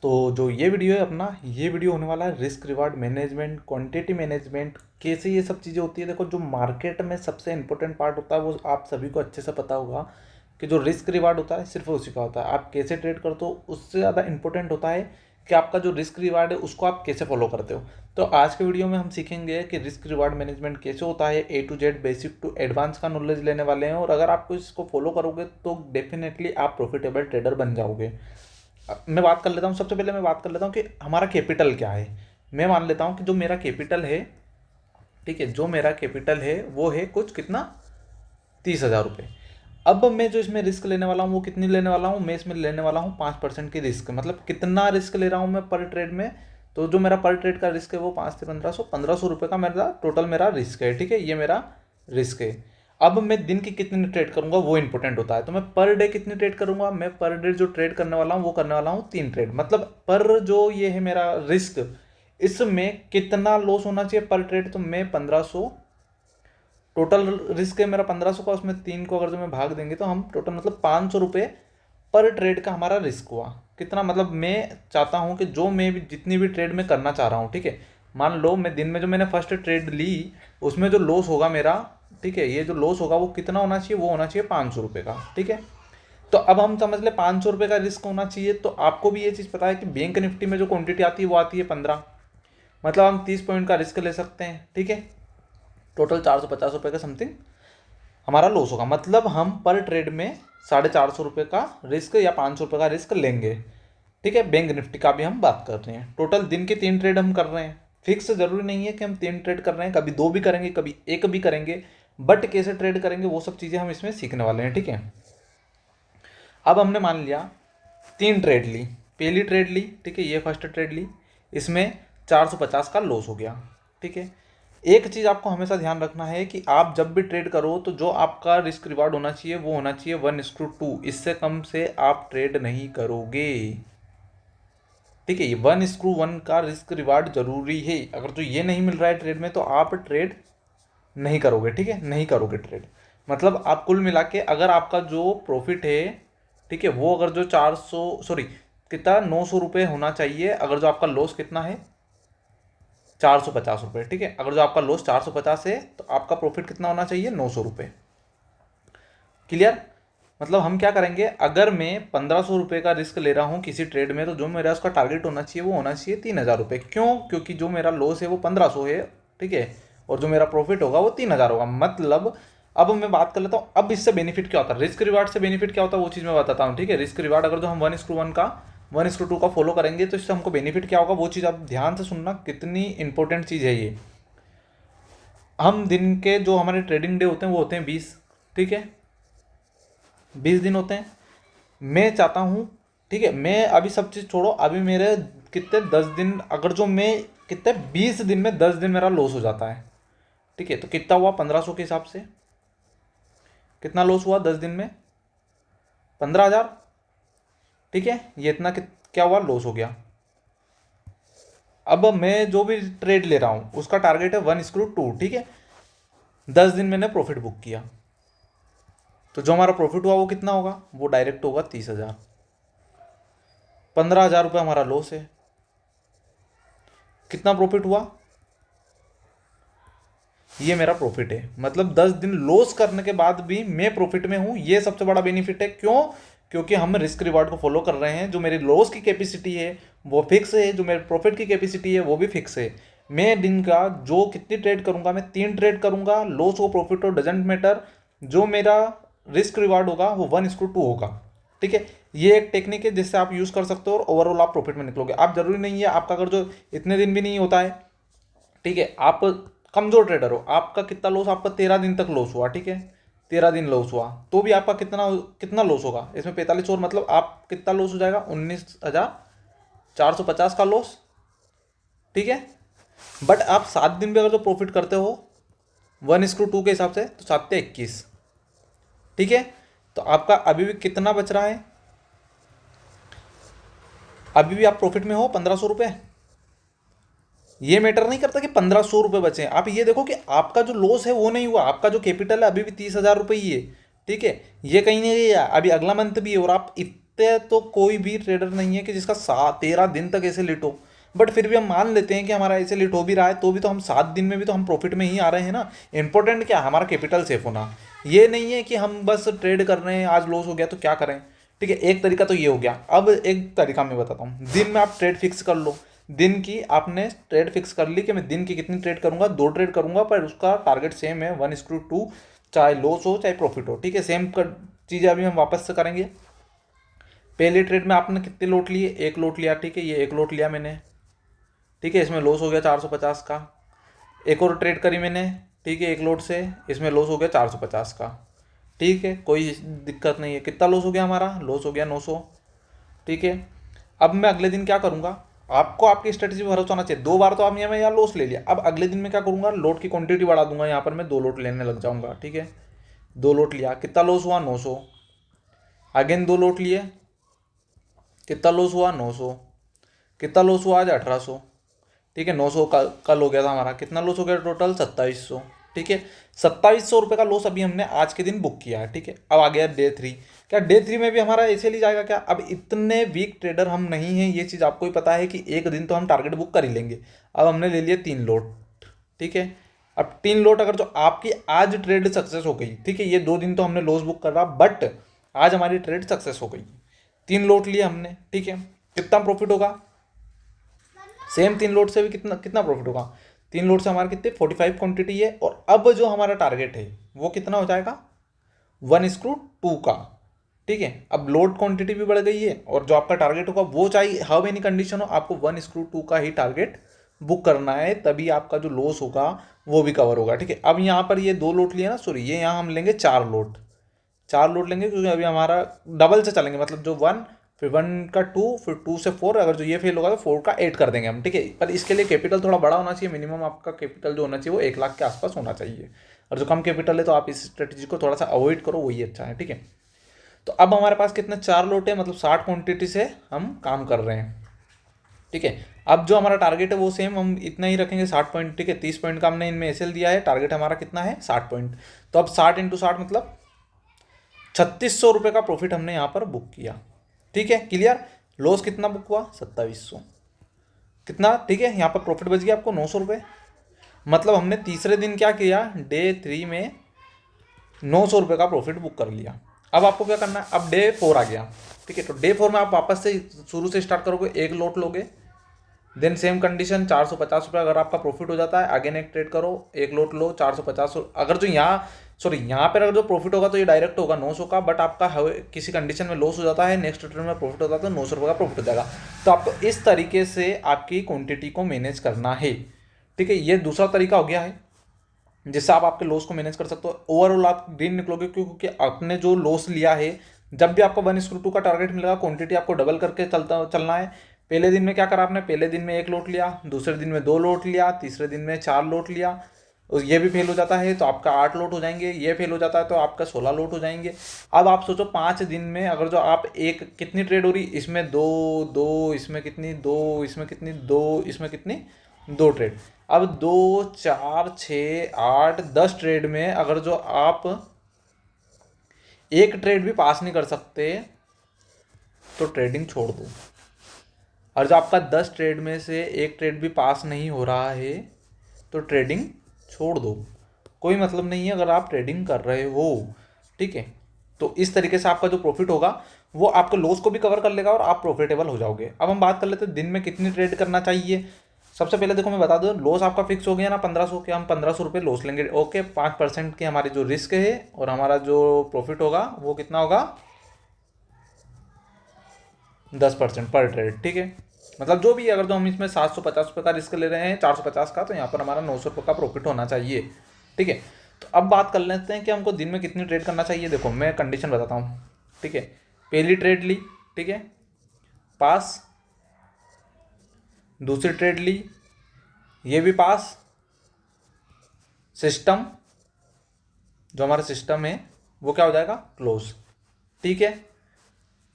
तो जो ये वीडियो है अपना, ये वीडियो होने वाला है risk reward management, quantity management, कैसे ये सब चीज़ें होती है। देखो, जो मार्केट में सबसे इंपॉर्टेंट पार्ट होता है वो आप सभी को अच्छे से पता होगा कि जो रिस्क रिवार्ड होता है सिर्फ उसी का होता है। आप कैसे ट्रेड करते हो उससे ज़्यादा इंपॉर्टेंट होता है कि आपका जो रिस्क रिवार्ड है उसको आप कैसे फॉलो करते हो। तो आज के वीडियो में हम सीखेंगे कि रिस्क रिवार्ड मैनेजमेंट कैसे होता है, A to Z, basic to advance का नॉलेज लेने वाले हैं। और अगर आप इसको फॉलो करोगे तो डेफिनेटली आप प्रॉफिटेबल ट्रेडर बन जाओगे। मैं बात कर लेता हूँ, सबसे पहले मैं बात कर लेता हूँ कि हमारा कैपिटल क्या है। मैं मान लेता हूँ कि जो मेरा कैपिटल है, ठीक है, जो मेरा कैपिटल है वो है कुछ कितना, 30,000 रुपये। अब मैं जो इसमें रिस्क लेने वाला हूँ वो कितनी लेने वाला हूँ, मैं इसमें लेने वाला हूँ 5% की रिस्क। मतलब कितना रिस्क ले रहा हूँ मैं पर ट्रेड में, तो जो मेरा पर ट्रेड का रिस्क है वो 5 से 1500 रुपये का मेरा टोटल मेरा रिस्क है। ठीक है, ये मेरा रिस्क है। अब मैं दिन की कितनी ट्रेड करूंगा वो इंपॉर्टेंट होता है। तो मैं पर डे कितनी ट्रेड करूंगा, मैं पर डे जो ट्रेड करने वाला हूँ वो करने वाला हूँ 3 ट्रेड। मतलब पर जो ये है मेरा रिस्क, इसमें कितना लॉस होना चाहिए पर ट्रेड, तो मैं 1500, टोटल रिस्क है मेरा 1500 का, उसमें 3 को अगर जो मैं भाग देंगे तो हम टोटल मतलब 500 रुपये पर ट्रेड का हमारा रिस्क हुआ। कितना, मतलब मैं चाहता हूँ कि जो मैं भी जितनी भी ट्रेड में करना चाह रहा हूँ, ठीक है, मान लो मैं दिन में जो मैंने फर्स्ट ट्रेड ली उसमें जो लॉस होगा मेरा, ठीक है, ये जो लॉस होगा वो कितना होना चाहिए, वो होना चाहिए 500 रुपये का। ठीक है, तो अब हम समझ ले 500 रुपये का रिस्क होना चाहिए। तो आपको भी ये चीज़ पता है कि बैंक निफ्टी में जो क्वांटिटी आती है वो आती है 15, मतलब हम 30 पॉइंट का रिस्क ले सकते हैं। ठीक है, टोटल 450 रुपये का समथिंग हमारा लॉस होगा। मतलब हम पर ट्रेड में 450 रुपये का रिस्क या 500 रुपये का रिस्क लेंगे। ठीक है, बैंक निफ्टी का भी हम बात कर रहे हैं। टोटल दिन के 3 ट्रेड हम कर रहे हैं। फिक्स जरूरी नहीं है कि हम 3 ट्रेड कर रहे हैं, कभी 2 भी करेंगे कभी 1 भी करेंगे, बट कैसे ट्रेड करेंगे वो सब चीज़ें हम इसमें सीखने वाले हैं। ठीक है, अब हमने मान लिया 3 ट्रेड ली, पहली ट्रेड ली, ठीक है, ये फर्स्ट ट्रेड ली, इसमें 450 का लॉस हो गया। ठीक है, एक चीज़ आपको हमेशा ध्यान रखना है कि आप जब भी ट्रेड करो तो जो आपका रिस्क रिवार्ड होना चाहिए वो होना चाहिए 1:2, इससे कम से आप ट्रेड नहीं करोगे। ठीक है, ये 1:1 का रिस्क रिवार्ड जरूरी है। अगर तो ये नहीं मिल रहा है ट्रेड में तो आप ट्रेड नहीं करोगे। ठीक है, नहीं करोगे ट्रेड। मतलब आप कुल मिला के अगर आपका जो प्रॉफिट है, ठीक है, वो अगर जो 400, सॉरी कितना, 900 रुपये होना चाहिए। अगर जो आपका लॉस कितना है 450 रुपये। ठीक है, अगर जो आपका लॉस 450 है तो आपका प्रॉफिट कितना होना चाहिए, 900 रुपये। क्लियर। मतलब हम क्या करेंगे, अगर मैं 1500 रुपये का रिस्क ले रहा हूँ किसी ट्रेड में, तो जो मेरा उसका टारगेट होना चाहिए वो होना चाहिए 3000 रुपये। क्यों, क्योंकि जो मेरा लॉस है वो 1500 है, ठीक है, और जो मेरा प्रॉफिट होगा वो 3000 होगा। मतलब अब मैं बात कर लेता हूँ, अब इससे बेनिफिट क्या होता है, रिस्क रिवार्ड से बेनिफिट क्या होता है वो चीज़ मैं बताता हूँ। ठीक है, रिस्क रिवार्ड अगर जो हम 1:1 का 1:2 का फॉलो करेंगे तो इससे हमको बेनिफिट क्या होगा वो चीज़ आप ध्यान से सुनना, कितनी इंपॉर्टेंट चीज़ है ये। हम दिन के जो हमारे ट्रेडिंग डे होते हैं वो होते हैं 20, ठीक है, 20 दिन होते हैं। मैं चाहता हूँ, ठीक है, मैं अभी सब चीज़ छोड़ो, अभी मेरे कितने 10 दिन, अगर जो मैं कितने 20 दिन में 10 दिन मेरा लॉस हो जाता है, ठीक है, तो कितना हुआ 1500 के हिसाब से, कितना लॉस हुआ 10 दिन में, 15,000। ठीक है, ये इतना क्या हुआ, लॉस हो गया। अब मैं जो भी ट्रेड ले रहा हूँ उसका टारगेट है 1:2। ठीक है, 10 दिन मैंने प्रॉफिट बुक किया, तो जो हमारा प्रॉफिट हुआ वो कितना होगा, वो डायरेक्ट होगा 30,000। 15,000 रुपये हमारा लॉस है, कितना प्रॉफिट हुआ, ये मेरा प्रॉफिट है। मतलब 10 दिन लॉस करने के बाद भी मैं प्रॉफिट में हूं, ये सबसे बड़ा बेनिफिट है। क्यों, क्योंकि हम रिस्क रिवार्ड को फॉलो कर रहे हैं। जो मेरी लॉस की कैपेसिटी है वो फिक्स है, जो मेरे प्रॉफिट की कैपेसिटी है वो भी फिक्स है। मैं दिन का जो कितनी ट्रेड करूंगा, मैं 3 ट्रेड करूंगा, लॉस हो प्रॉफिट हो डजेंट मैटर, जो मेरा रिस्क रिवार्ड होगा वो 1:2 होगा। ठीक है, ये एक टेक्निक है जिससे आप यूज कर सकते हो और ओवरऑल आप प्रॉफिट में निकलोगे। आप जरूरी नहीं है आपका अगर जो इतने दिन भी नहीं होता है, ठीक है, आप कमजोर ट्रेडर हो, आपका कितना लॉस, आपका 13 दिन तक लॉस हुआ, ठीक है, 13 दिन लॉस हुआ, तो भी आपका कितना कितना लॉस होगा इसमें 45 और, मतलब आप कितना लॉस हो जाएगा, 19,450 का लॉस। ठीक है, बट आप 7 दिन भी अगर जो प्रॉफिट करते हो 1:2 के हिसाब से तो 7 से 21। ठीक है, तो आपका अभी भी कितना बच रहा है, अभी भी आप प्रॉफिट में हो 1500 रुपये। ये मैटर नहीं करता कि 1500 रुपये बचे हैं। आप ये देखो कि आपका जो लॉस है वो नहीं हुआ, आपका जो कैपिटल है अभी भी 30,000 रुपये ही है। ठीक है, ये कहीं नहीं गया, अभी अगला मंथ भी है और आप इतने तो कोई भी ट्रेडर नहीं है कि जिसका 13 दिन तक ऐसे लिट हो, बट फिर भी हम मान लेते हैं कि हमारा ऐसे लिट हो भी रहा है तो भी तो हम 7 दिन में भी तो हम प्रॉफिट में ही आ रहे हैं ना। इंपॉर्टेंट क्या है, हमारा कैपिटल सेफ होना। ये नहीं है कि हम बस ट्रेड कर रहे हैं, आज लॉस हो गया तो क्या करें। ठीक है, एक तरीका तो ये हो गया। अब एक तरीका मैं बताता हूँ, दिन में आप ट्रेड फिक्स कर लो। दिन की आपने ट्रेड फिक्स कर ली कि मैं दिन की कितनी ट्रेड करूंगा, 2 ट्रेड करूंगा, पर उसका टारगेट सेम है 1:2, चाहे लॉस हो चाहे प्रॉफिट हो। ठीक है, सेम चीज़ें अभी हम वापस से करेंगे। पहले ट्रेड में आपने कितने लोट लिए, 1 लोट लिया। ठीक है, ये 1 लोट लिया मैंने। ठीक है, इसमें लॉस हो गया 450 का। एक और ट्रेड करी मैंने। ठीक है, 1 लोट से, इसमें लॉस हो गया 450 का। ठीक है, कोई दिक्कत नहीं है। कितना लॉस हो गया हमारा, लॉस हो गया 900। ठीक है, अब मैं अगले दिन क्या करूंगा, आपको आपकी स्ट्रेटेजी पर भरोसा होना चाहिए। 2 बार तो आपने यहाँ लॉस ले लिया, अब अगले दिन में क्या करूंगा, लोट की क्वांटिटी बढ़ा दूंगा। यहाँ पर मैं 2 लोट लेने लग जाऊंगा। ठीक है, 2 लोट लिया, कितना लॉस हुआ 900। अगेन 2 लोट लिए, कितना लॉस हुआ 900। कितना लॉस हुआ आज 1800। ठीक है, 900 कल हो गया था हमारा, कितना लॉस हो गया टोटल 2700। ठीक है, 2700 रुपये का लॉस अभी हमने आज के दिन बुक किया है। ठीक है, अब आ गया डे 3। क्या डे 3 में भी हमारा ऐसे ही जाएगा क्या, अब इतने वीक ट्रेडर हम नहीं हैं, ये चीज़ आपको ही पता है कि एक दिन तो हम टारगेट बुक कर ही लेंगे। अब हमने ले लिया 3 लोट। ठीक है, अब 3 लोट अगर जो आपकी आज ट्रेड सक्सेस हो गई, ठीक है, ये 2 दिन तो हमने लॉस बुक कर रहा, बट आज हमारी ट्रेड सक्सेस हो गई, 3 लोट लिए हमने। ठीक है, कितना प्रॉफिट होगा, सेम 3 लोट से भी कितना कितना प्रॉफिट होगा। 3 लोट से हमारा कितने 45 क्वांटिटी है, और अब जो हमारा टारगेट है वो कितना हो जाएगा 1:2 का। ठीक है, अब लोड क्वांटिटी भी बढ़ गई है, और जो आपका टारगेट होगा वो चाहे हाउ एनी कंडीशन हो, आपको 1:2 का ही टारगेट बुक करना है, तभी आपका जो लॉस होगा वो भी कवर होगा। ठीक है, अब यहाँ पर ये 2 लोट लिए ना, सॉरी, ये यहाँ हम लेंगे 4 लोट। 4 लोट लेंगे क्योंकि अभी हमारा डबल से चलेंगे, मतलब जो 1, फिर 1 का 2, फिर 2 से 4, अगर जो ये फेल होगा तो 4 का 8 कर देंगे हम। ठीक है, पर इसके लिए कैपिटल थोड़ा बड़ा होना चाहिए। मिनिमम आपका कैपिटल जो होना चाहिए वो 1 लाख के आसपास होना चाहिए, और जो कम कैपिटल है तो आप इस स्ट्रेटेजी को थोड़ा सा अवॉइड करो, वही अच्छा है। ठीक है, तो अब हमारे पास कितने 4 लोट है, मतलब 60 क्वांटिटी से हम काम कर रहे हैं। ठीक है, अब जो हमारा टारगेट है वो सेम हम इतना ही रखेंगे, 60 पॉइंट। ठीक है, 30 पॉइंट का हमने इनमें एसएल दिया है, टारगेट हमारा कितना है 60 पॉइंट। तो अब 60 × 60 मतलब 3600 रुपये का प्रॉफिट हमने यहाँ पर बुक किया। ठीक है, क्लियर। लॉस कितना बुक हुआ 2700, कितना। ठीक है, यहाँ पर प्रॉफिट बच गया आपको 900 रुपये। मतलब हमने तीसरे दिन क्या किया, डे 3 में 900 रुपये का प्रॉफिट बुक कर लिया। अब आपको क्या करना है, अब डे 4 आ गया। ठीक है, तो डे 4 में आप वापस से शुरू से स्टार्ट करोगे, 1 लोट लोगे, देन सेम कंडीशन 450 रुपये अगर आपका प्रॉफिट हो जाता है, अगेन एक ट्रेड करो, 1 लोट लो 450। अगर जो यहाँ सॉरी यहाँ पर अगर जो प्रॉफिट होगा तो ये डायरेक्ट होगा 900 का, बट आपका किसी कंडीशन में लॉस हो जाता है, नेक्स्ट ट्रेड में प्रॉफिट होता है तो 900 रुपये का प्रॉफिट हो जाएगा। तो आपको इस तरीके से आपकी क्वांटिटी को मैनेज करना है। ठीक है, ये दूसरा तरीका हो गया है जिससे आप आपके लॉस को मैनेज कर सकते हो। ओवरऑल आप ग्रीन निकलोगे, क्योंकि आपने जो लॉस लिया है, जब भी आपको 1:2 का टारगेट मिलेगा, क्वांटिटी आपको डबल करके चलना है। पहले दिन में क्या करा आपने, पहले दिन में 1 लोट लिया, दूसरे दिन में 2 लोट लिया, तीसरे दिन में 4 लोट लिया, और ये भी फेल हो जाता है तो आपका 8 लोट हो जाएंगे, ये फेल हो जाता है तो आपका 16 लोट हो जाएंगे। अब आप सोचो 5 दिन में अगर जो आप एक कितनी ट्रेड हो रही, इसमें 2 2, इसमें कितनी 2, इसमें कितनी 2, इसमें कितनी 2 ट्रेड। अब 2 4 6 8 10 ट्रेड में अगर जो आप एक ट्रेड भी पास नहीं कर सकते तो ट्रेडिंग छोड़ दो। और जो आपका 10 ट्रेड में से एक ट्रेड भी पास नहीं हो रहा है तो ट्रेडिंग छोड़ दो, कोई मतलब नहीं है अगर आप ट्रेडिंग कर रहे हो। ठीक है, तो इस तरीके से आपका जो प्रॉफिट होगा वो आपके लॉस को भी कवर कर लेगा और आप प्रॉफिटेबल हो जाओगे। अब हम बात कर लेते हैं दिन में कितनी ट्रेड करना चाहिए। सबसे पहले देखो मैं बता दूं, लॉस आपका फिक्स हो गया ना 1500 के, हम 1500 रुपये लॉस लेंगे। ओके, 5% की हमारी जो रिस्क है और हमारा जो प्रॉफिट होगा वो कितना होगा 10% पर ट्रेड। ठीक है, मतलब जो भी अगर जो हम इसमें 750 रुपये का रिस्क ले रहे हैं, 450 का, तो यहाँ पर हमारा 900 रुपये का प्रॉफिट होना चाहिए। ठीक है, तो अब बात कर लेते हैं कि हमको दिन में कितनी ट्रेड करना चाहिए। देखो मैं कंडीशन बताता हूँ। ठीक है, पहली ट्रेड ली, ठीक है, पास, दूसरी ट्रेड ली, ये भी पास, सिस्टम, जो हमारा सिस्टम है वो क्या हो जाएगा क्लोज। ठीक है,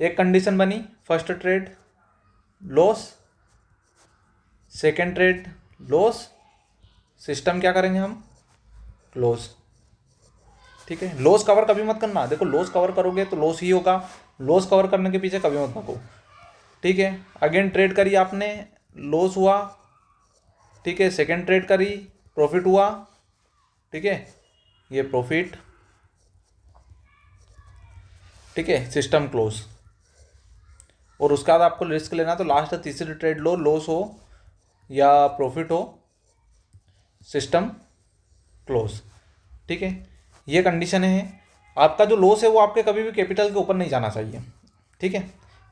एक कंडीशन बनी, first trade loss, second trade loss, system क्या करेंगे हम क्लोज। ठीक है। लॉस कवर कभी मत करना, देखो लॉस कवर करोगे तो लॉस ही होगा, लॉस कवर करने के पीछे कभी मत भागो। ठीक है, अगेन ट्रेड करी आपने, लॉस हुआ, ठीक है, सेकेंड ट्रेड करी, प्रॉफिट हुआ, ठीक है, ये प्रॉफिट, ठीक है, सिस्टम क्लोज। और उसके बाद आपको रिस्क लेना तो लास्ट तीसरी ट्रेड लो, लॉस हो या प्रॉफिट हो, सिस्टम क्लोज। ठीक है, ये कंडीशन है। आपका जो लॉस है वो आपके कभी भी कैपिटल के ऊपर नहीं जाना चाहिए। ठीक है,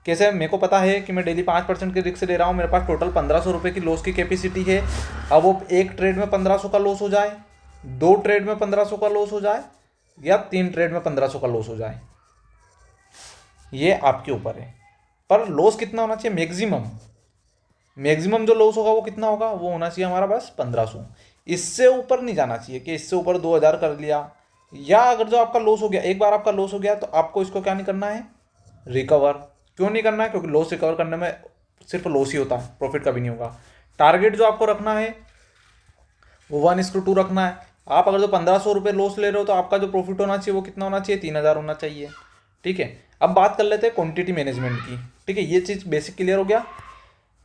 कैसे, मेरे को पता है कि मैं डेली 5% की रिस्क ले रहा हूँ, मेरे पास टोटल 1500 रुपये की लॉस की कैपेसिटी है। अब वो एक ट्रेड में 1500 का लॉस हो जाए, दो ट्रेड में 1500 का लॉस हो जाए, या तीन ट्रेड में 1500 का लॉस हो जाए, ये आपके ऊपर है। पर लॉस कितना होना चाहिए, मैक्सिमम, मैक्सिमम जो लॉस होगा वो कितना होगा, वो होना चाहिए हमारा बस 1500। इससे ऊपर नहीं जाना चाहिए कि इससे ऊपर 2000 कर लिया। या अगर जो आपका लॉस हो गया, एक बार आपका लॉस हो गया, तो आपको इसको क्या नहीं करना है, रिकवर। क्यों नहीं करना है, क्योंकि लॉस रिकवर करने में सिर्फ लॉस ही होता है, प्रॉफिट कभी नहीं होगा। टारगेट जो आपको रखना है वो 1:2 रखना है। आप अगर जो 1500 रुपये लॉस ले रहे हो तो आपका जो प्रॉफिट होना चाहिए वो कितना होना चाहिए, 3000 होना चाहिए। ठीक है, अब बात कर लेते हैं क्वांटिटी मैनेजमेंट की। ठीक है, ये चीज़ बेसिक क्लियर हो गया,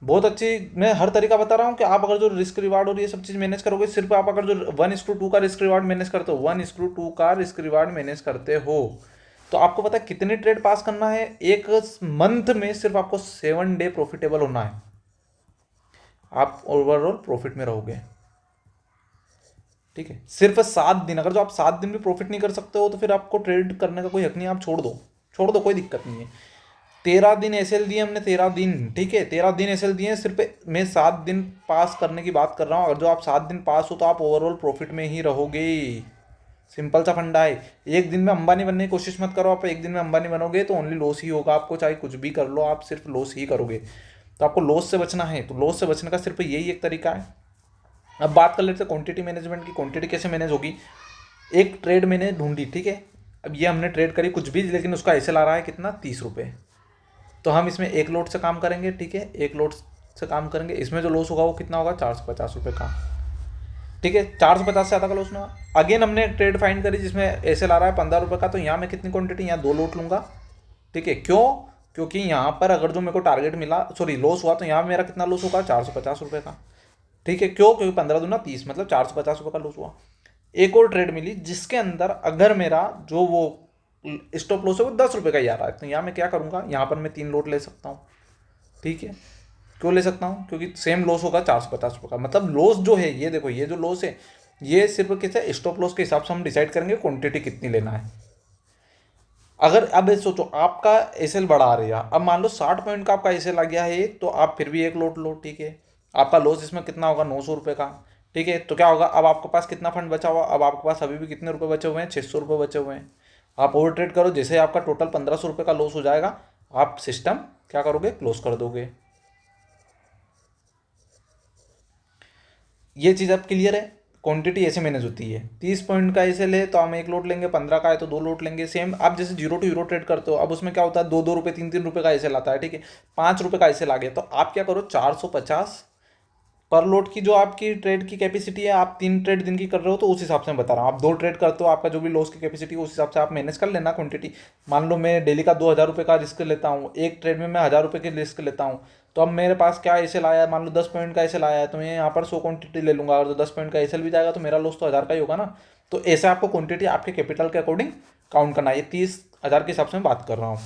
बहुत अच्छी। मैं हर तरीका बता रहा हूँ कि आप अगर जो रिस्क रिवार्ड और ये सब चीज़ मैनेज करोगे, सिर्फ आप अगर जो 1:2 का रिस्क रिवार्ड मैनेज करते हो, 1:2 का रिस्क रिवार्ड मैनेज करते हो, तो आपको पता है कितने ट्रेड पास करना है, एक मंथ में सिर्फ आपको 7 डे प्रॉफिटेबल होना है, आप ओवरऑल प्रॉफिट में रहोगे। ठीक है, सिर्फ 7 दिन, अगर जो आप 7 दिन में प्रॉफिट नहीं कर सकते हो तो फिर आपको ट्रेड करने का कोई हक नहीं, आप छोड़ दो, छोड़ दो, कोई दिक्कत नहीं है। 13 दिन एसएल दिए हमने, 13 दिन, ठीक है, 13 दिन एसएल दिए, सिर्फ मैं 7 दिन पास करने की बात कर रहा हूँ। अगर जो आप 7 दिन पास हो तो आप ओवरऑल प्रॉफिट में ही रहोगे। सिंपल सा फंडा है। एक दिन में अंबानी बनने की कोशिश मत करो, आप एक दिन में अंबानी बनोगे तो ओनली लॉस ही होगा आपको, चाहे कुछ भी कर लो आप सिर्फ लॉस ही करोगे। तो आपको लॉस से बचना है, तो लॉस से बचने का सिर्फ यही एक तरीका है। अब बात कर लेते हैं क्वांटिटी मैनेजमेंट की। क्वांटिटी कैसे मैनेज होगी, एक ट्रेड मैंने ढूंढी, ठीक है, अब ये हमने ट्रेड करी कुछ भी, लेकिन उसका ऐसे ला रहा है कितना, 30 रुपये। तो हम इसमें एक लोट से काम करेंगे, ठीक है, एक लोट से काम करेंगे, इसमें जो लॉस होगा वो कितना होगा, 450 रुपये का। ठीक है, 450 से ज़्यादा का लॉस ना। अगेन हमने ट्रेड फाइंड करी जिसमें ऐसे ला रहा है 15 रुपये का, तो यहाँ मैं कितनी क्वांटिटी, यहाँ 2 लोट लूँगा। ठीक है, क्यों, क्योंकि यहाँ पर अगर जो मेरे को टारगेट मिला, सॉरी लॉस हुआ, तो यहाँ मेरा कितना लॉस होगा, 450 रुपये का। ठीक है, क्यों, क्योंकि 15×2 = 30, मतलब 450 रुपये का लॉस हुआ। एक और ट्रेड मिली जिसके अंदर अगर मेरा जो वो स्टॉप लॉस है वो 10 रुपये का ही आ रहा है, तो यहाँ मैं क्या करूँगा, यहाँ पर मैं 3 लोट ले सकता हूँ। ठीक है, क्यों ले सकता हूँ, क्योंकि सेम लॉस होगा 450 रुपये का। मतलब लॉस जो है, ये देखो, ये जो लॉस है ये सिर्फ कैसे, स्टॉप लॉस के हिसाब से हम डिसाइड करेंगे क्वांटिटी कितनी लेना है। अगर अब ये सोचो आपका एसएल बढ़ा रहा है, अब मान लो 60 पॉइंट का आपका एसएल आ गया है, तो आप फिर भी एक लोट लो। ठीक है, आपका लॉस इसमें कितना होगा, 900 रुपये का। ठीक है, तो क्या होगा, अब आपके पास कितना फंड बचा हुआ, अब आपके पास अभी भी कितने रुपए बचे हुए हैं, 600 रुपये बचे हुए हैं। आप ओवर ट्रेड करो, जैसे आपका टोटल 1500 रुपये का लॉस हो जाएगा, आप सिस्टम क्या करोगे, क्लोज कर दोगे। ये चीज़ अब क्लियर है। क्वांटिटी ऐसे मैनेज होती है, 30 पॉइंट का ऐसे ले तो हम एक लोट लेंगे, 15 का है तो 2 लोट लेंगे। सेम आप जैसे 0 to 0 ट्रेड करते हो, अब उसमें क्या होता है, 2-2 रुपये, 3-3 रुपये का ऐसे लाता है। ठीक है, 5 रुपये का ऐसे ला गया, तो आप क्या करो, 450 पर लोट की जो आपकी ट्रेड की कैपेसिटी है, आप 3 ट्रेड दिन की कर रहे हो तो उस हिसाब से मैं बता रहा हूँ। आप 2 ट्रेड करते हो, आपका जो भी लॉस की कैपेसिटी है उस हिसाब से आप मैनेज कर लेना क्वांटिटी। मान लो मैं डेली का 2000 रुपये का रिस्क लेता हूँ, एक ट्रेड में मैं 1000 रुपये की रिस्क लेता हूँ, तो अब मेरे पास क्या ऐसे लाया है, मान लो 10 पॉइंट का ऐसे लाया है, तो मैं यहाँ पर 100 क्वांटिटी ले लूँगा, और जो 10 पॉइंट का ऐसे भी जाएगा तो मेरा लॉस तो 1000 का ही होगा ना। तो ऐसे आपको क्वांटिटी आपके कैपिटल के अकॉर्डिंग काउंट करना है। ये 30,000 के हिसाब से मैं बात कर रहा हूँ।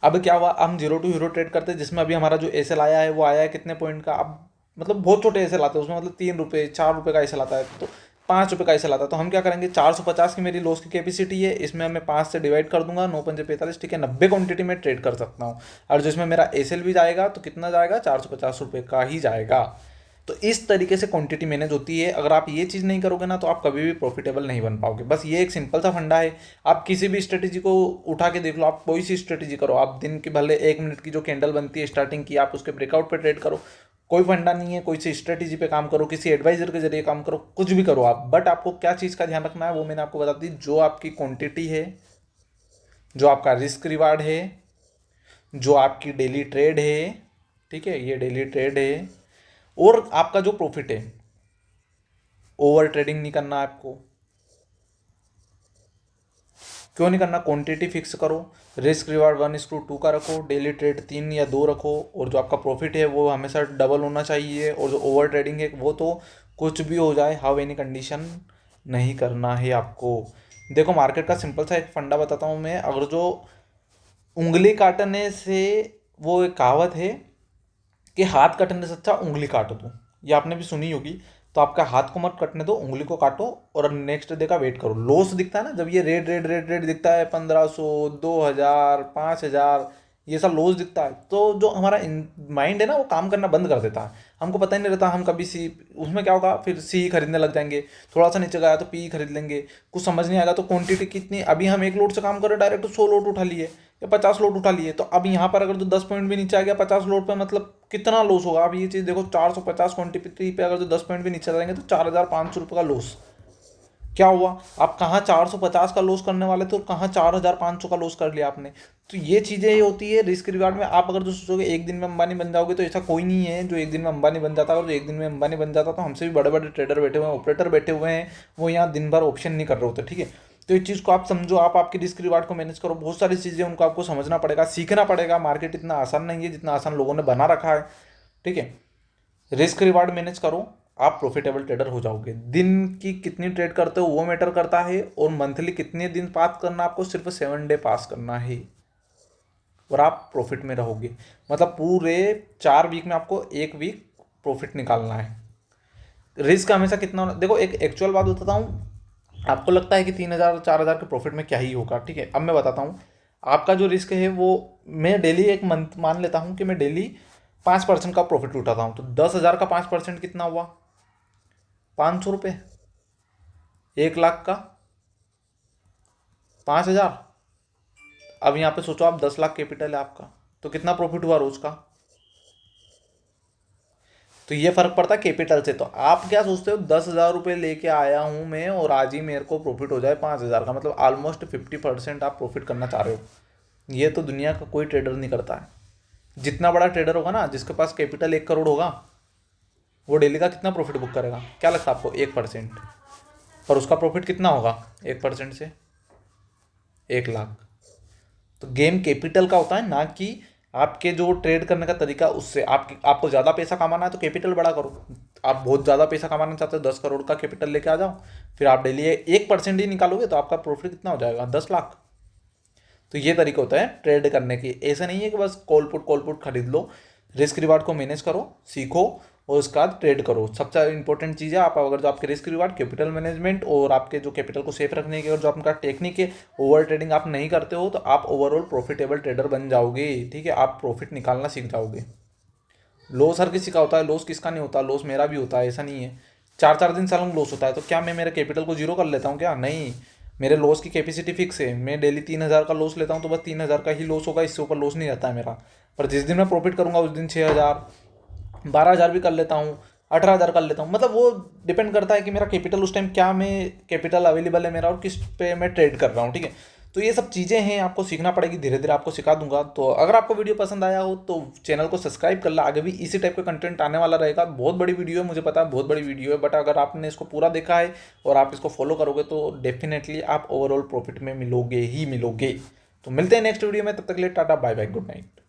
अब क्या हुआ, हम 0 to 0 ट्रेड करते हैं, जिसमें अभी हमारा जो एसएल आया है वो आया है कितने पॉइंट का, अब मतलब बहुत छोटे एसएल आते हैं उसमें, मतलब 3 रुपये, 4 रुपये का एसएल आता है, तो 5 रुपये का एसएल आता है। तो हम क्या करेंगे, 450 की मेरी लॉस की कैपेसिटी है, इसमें मैं 5 से डिवाइड कर दूंगा, 9×5 = 45। ठीक है, 90 क्वांटिटी में ट्रेड कर सकता हूँ, और जिसमें मेरा एसएल भी जाएगा तो कितना जाएगा, 450 रुपये का ही जाएगा। तो इस तरीके से क्वांटिटी मैनेज होती है। अगर आप ये चीज़ नहीं करोगे ना तो आप कभी भी प्रॉफिटेबल नहीं बन पाओगे। बस ये एक सिंपल सा फंडा है। आप किसी भी स्ट्रेटेजी को उठा के देख लो, आप कोई सी स्ट्रेटेजी करो, आप दिन की भले 1 मिनट की जो कैंडल बनती है स्टार्टिंग की, आप उसके ब्रेकआउट पे ट्रेड करो, कोई फंडा नहीं है, कोई सी स्ट्रेटेजी पे काम करो, किसी एडवाइजर के जरिए काम करो, कुछ भी करो आप, बट आपको क्या चीज़ का ध्यान रखना है वो मैंने आपको बता दी। जो आपकी क्वांटिटी है, जो आपका रिस्क रिवार्ड है, जो आपकी डेली ट्रेड है, ठीक है, ये डेली ट्रेड है, और आपका जो प्रॉफिट है, ओवर ट्रेडिंग नहीं करना है आपको। क्यों नहीं करना, क्वांटिटी फिक्स करो, रिस्क रिवार्ड 1:2 का रखो, डेली ट्रेड 3 या 2 रखो, और जो आपका प्रॉफिट है वो हमेशा डबल होना चाहिए, और जो ओवर ट्रेडिंग है वो तो कुछ भी हो जाए, हाउ एनी कंडीशन नहीं करना है आपको। देखो मार्केट का सिंपल सा एक फंडा बताता हूँ मैं। अगर जो उंगली काटने से, वो एक कहावत है कि हाथ कटने से अच्छा उंगली काट दो, ये आपने भी सुनी होगी। तो आपका हाथ को मत कटने दो, उंगली को काटो और नेक्स्ट डे का वेट करो। लॉस दिखता है ना जब ये रेड रेड रेड रेड दिखता है, 1500, 2000, 5000, ये सब लॉस दिखता है, तो जो हमारा माइंड है ना वो काम करना बंद कर देता है। हमको पता ही नहीं रहता, हम कभी सी, उसमें क्या होगा, फिर सी खरीदने लग जाएंगे। थोड़ा सा नीचे गया तो पी खरीद लेंगे। कुछ समझ नहीं आएगा तो क्वांटिटी कितनी, अभी हम 1 लोट से काम करें, डायरेक्ट 100 लोट उठा लिए या 50 लोट उठा लिए, तो अब यहाँ पर अगर जो 10 पॉइंट भी नीचे आ गया 50 लोट पे, मतलब कितना लॉस होगा। अब ये चीज़ देखो, 450 क्वांटिटी पे अगर जो 10 पॉइंट भी नीचे जाएंगे तो 4,500 रुपये का लॉस। क्या हुआ, आप कहाँ 450 का लॉस करने वाले थे और कहाँ 4,500 का लॉस कर लिया आपने। तो ये चीज़ें ये होती है रिस्क रिवार्ड में। आप अगर जो सोचोगे एक दिन में अंबानी बन जाओगे, तो ऐसा कोई नहीं है जो एक दिन में अंबानी बन जाता है। और जो एक दिन में अंबानी बन जाता तो हमसे भी बड़े बड़े ट्रेडर बैठे हुए हैं, ऑपरेटर बैठे हुए हैं, वो यहाँ दिन भर ऑप्शन नहीं कर रहे होते, ठीक है। तो इस चीज़ को आप समझो, आप आपकी रिस्क रिवार्ड को मैनेज करो। बहुत सारी चीज़ें उनको आपको समझना पड़ेगा, सीखना पड़ेगा। मार्केट इतना आसान नहीं है जितना आसान लोगों ने बना रखा है, ठीक है। रिस्क रिवार्ड मैनेज करो, आप प्रॉफिटेबल ट्रेडर हो जाओगे। दिन की कितनी ट्रेड करते हो वो मैटर करता है, और मंथली कितने दिन पास करना, आपको सिर्फ 7 डे पास करना है और आप प्रॉफिट में रहोगे। मतलब पूरे 4 वीक में आपको 1 वीक प्रॉफिट निकालना है। रिस्क हमेशा कितना होना, देखो एक एक्चुअल बात बताता हूँ। आपको लगता है कि 3,000 4,000 के प्रॉफिट में क्या ही होगा, ठीक है। अब मैं बताता हूँ। आपका जो रिस्क है वो, मैं डेली एक मंथ मान लेता हूँ कि मैं डेली 5% का प्रॉफिट उठाता हूँ, तो 10,000 का 5% कितना हुआ, 500 रुपये। 1 लाख का 5,000। अब यहाँ पे सोचो आप 10 लाख कैपिटल है आपका, तो कितना प्रॉफिट हुआ रोज का। तो ये फर्क पड़ता है कैपिटल से। तो आप क्या सोचते हो, 10,000 रुपये लेके आया हूँ मैं और आज ही मेरे को प्रॉफिट हो जाए 5,000 का, मतलब ऑलमोस्ट 50% आप प्रॉफिट करना चाह रहे हो। ये तो दुनिया का कोई ट्रेडर नहीं करता है। जितना बड़ा ट्रेडर होगा ना, जिसके पास कैपिटल 1 करोड़ होगा, वो डेली का कितना प्रॉफिट बुक करेगा, क्या लगता है आपको, 1%। पर उसका प्रॉफिट कितना होगा 1% से, 1 लाख। तो गेम कैपिटल का होता है, ना कि आपके जो ट्रेड करने का तरीका उससे। आपको ज़्यादा पैसा कमाना है तो कैपिटल बड़ा करो। आप बहुत ज़्यादा पैसा कमाना चाहते हो, 10 करोड़ का कैपिटल लेके आ जाओ, फिर आप डेली 1% ही निकालोगे तो आपका प्रॉफिट कितना हो जाएगा, 10 लाख। तो ये तरीका होता है ट्रेड करने की। ऐसा नहीं है कि बस कॉल पुट खरीद लो। रिस्क रिवार्ड को मैनेज करो, सीखो, और उसके बाद ट्रेड करो। सबसे इंपॉर्टेंट चीज़ है, आप अगर जो आपके रिस्क रिवार्ड, कैपिटल मैनेजमेंट और आपके जो कैपिटल को सेफ रखने की और जो आपका टेक्निक है, ओवर ट्रेडिंग आप नहीं करते हो, तो आप ओवरऑल प्रॉफिटेबल ट्रेडर बन जाओगे, ठीक है। आप प्रॉफिट निकालना सीख जाओगे। लॉस हर किसी का होता है, लॉस किसका नहीं होता, लॉस मेरा भी होता है, ऐसा नहीं है। 4 4 दिन सालों लॉस होता है, तो क्या मैं मेरे कैपिटल को जीरो कर लेता हूँ क्या, नहीं। मेरे लॉस की कैपेसिटी फिक्स है। मैं डेली 3,000 का लॉस लेता हूँ, तो बस 3,000 का ही लॉस होगा, इससे ऊपर लॉस नहीं रहता है मेरा। पर जिस दिन मैं प्रॉफिट करूँगा उस दिन 6,000, 12,000 भी कर लेता हूँ, 18,000 कर लेता हूँ। मतलब वो डिपेंड करता है कि मेरा कैपिटल उस टाइम क्या, मैं कैपिटल अवेलेबल है मेरा और किस पे मैं ट्रेड कर रहा हूँ, ठीक है। तो ये सब चीज़ें हैं, आपको सीखना पड़ेगी, धीरे धीरे आपको सिखा दूंगा। तो अगर आपको वीडियो पसंद आया हो तो चैनल को सब्सक्राइब कर ला, आगे भी इसी टाइप का कंटेंट आने वाला रहेगा। बहुत बड़ी वीडियो है, मुझे पता है बहुत बड़ी वीडियो है, बट अगर आपने इसको पूरा देखा है और आप इसको फॉलो करोगे तो डेफिनेटली आप ओवरऑल प्रॉफिट में मिलोगे ही मिलोगे। तो मिलते हैं नेक्स्ट वीडियो में, तब तक के लिए tata bye bye, good night.